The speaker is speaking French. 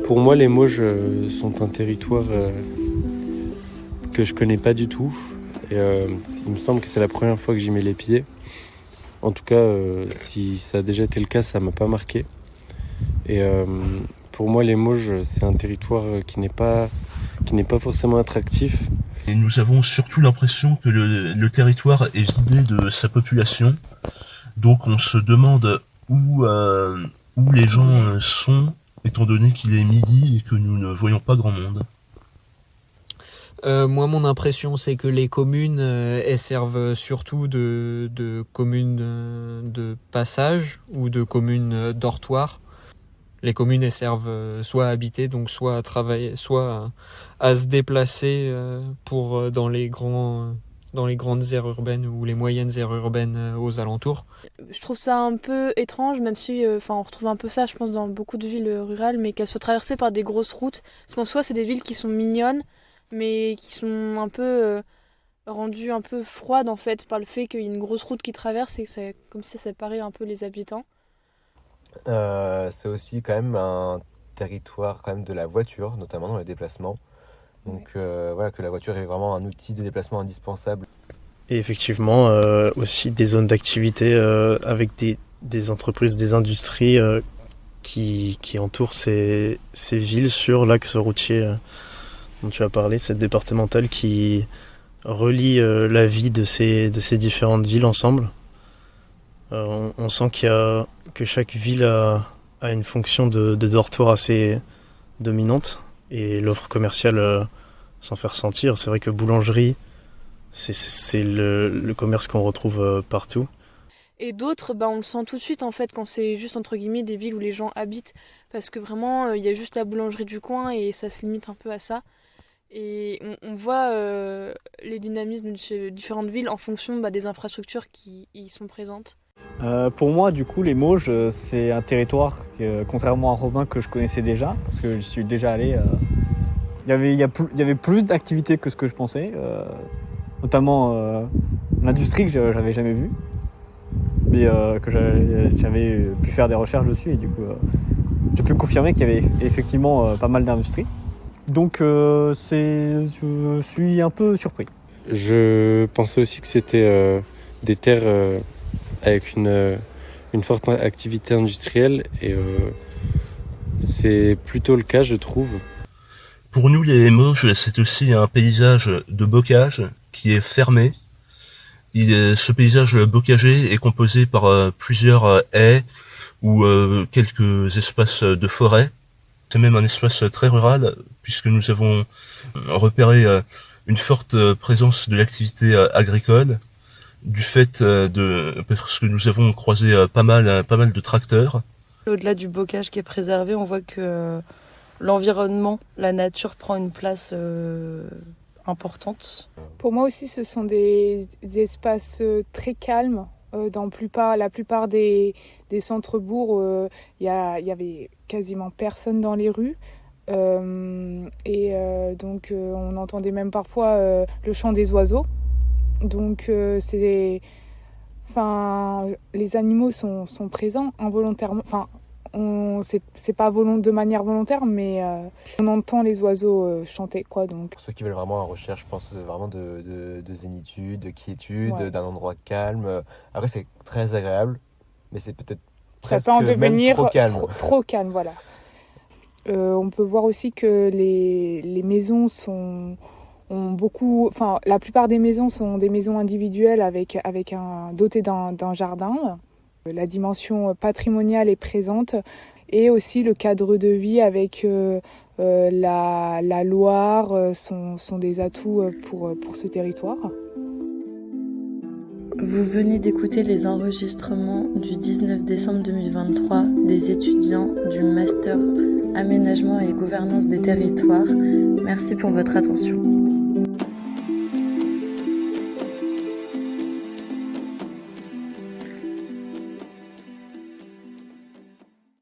Pour moi, les Mauges sont un territoire que je connais pas du tout. Et, il me semble que c'est la première fois que j'y mets les pieds. En tout cas, si ça a déjà été le cas, ça m'a pas marqué. Et pour moi, les Mauges, c'est un territoire qui n'est pas forcément attractif. Et nous avons surtout l'impression que le territoire est vidé de sa population. Donc on se demande où les gens sont, étant donné qu'il est midi et que nous ne voyons pas grand monde. Moi, mon impression, c'est que les communes, elles servent surtout de communes de passage ou de communes dortoirs. Les communes, elles servent soit à habiter, donc soit à travailler, soit à se déplacer pour dans les grandes aires urbaines ou les moyennes aires urbaines aux alentours. Je trouve ça un peu étrange, même si on retrouve un peu ça, je pense, dans beaucoup de villes rurales, mais qu'elles soient traversées par des grosses routes. Parce qu'en soi, c'est des villes qui sont mignonnes, mais qui sont un peu rendues un peu froides, en fait, par le fait qu'il y a une grosse route qui traverse et que c'est comme si ça séparait un peu les habitants. C'est aussi quand même un territoire quand même de la voiture, notamment dans les déplacements. Donc voilà, que la voiture est vraiment un outil de déplacement indispensable. Et effectivement, aussi des zones d'activité avec des entreprises, des industries qui entourent ces villes sur l'axe routier dont tu as parlé, cette départementale qui relie la vie de ces différentes villes ensemble. On sent que chaque ville a une fonction de dortoir assez dominante et l'offre commerciale s'en fait ressentir. C'est vrai que boulangerie, c'est le commerce qu'on retrouve partout. Et d'autres, on le sent tout de suite en fait quand c'est juste entre guillemets des villes où les gens habitent, parce que vraiment il y a juste la boulangerie du coin et ça se limite un peu à ça. Et on voit les dynamismes de ces différentes villes en fonction des infrastructures qui y sont présentes. Pour moi, du coup, les Mauges, c'est un territoire, contrairement à Robin, que je connaissais déjà, parce que je suis déjà allé. Il y avait plus d'activités que ce que je pensais, notamment l'industrie que j'avais jamais vue, mais que j'avais pu faire des recherches dessus, et du coup, j'ai pu confirmer qu'il y avait effectivement pas mal d'industries. Donc, je suis un peu surpris. Je pensais aussi que c'était des terres avec une forte activité industrielle et c'est plutôt le cas, je trouve. Pour nous, les Mauges, c'est aussi un paysage de bocage qui est fermé. Ce paysage bocagé est composé par plusieurs haies ou quelques espaces de forêt. C'est même un espace très rural, puisque nous avons repéré une forte présence de l'activité agricole, du fait parce que nous avons croisé pas mal de tracteurs. Au-delà du bocage qui est préservé, on voit que l'environnement, la nature prend une place importante. Pour moi aussi, ce sont des espaces très calmes. Dans la plupart des centres-bourgs, il y avait quasiment personne dans les rues. Donc on entendait même parfois le chant des oiseaux. Donc les animaux sont présents involontairement. C'est pas de manière volontaire, mais on entend les oiseaux chanter, quoi. Donc. Pour ceux qui veulent vraiment en recherche, je pense vraiment de zénitude, de quiétude, Ouais. d'un endroit calme. Après, c'est très agréable, mais c'est peut-être Ça presque peut en même devenir trop calme. trop calme, voilà. On peut voir aussi que les maisons la plupart des maisons sont des maisons individuelles dotées d'un jardin. La dimension patrimoniale est présente et aussi le cadre de vie avec la Loire sont des atouts pour ce territoire. Vous venez d'écouter les enregistrements du 19 décembre 2023 des étudiants du Master Aménagement et Gouvernance des Territoires. Merci pour votre attention.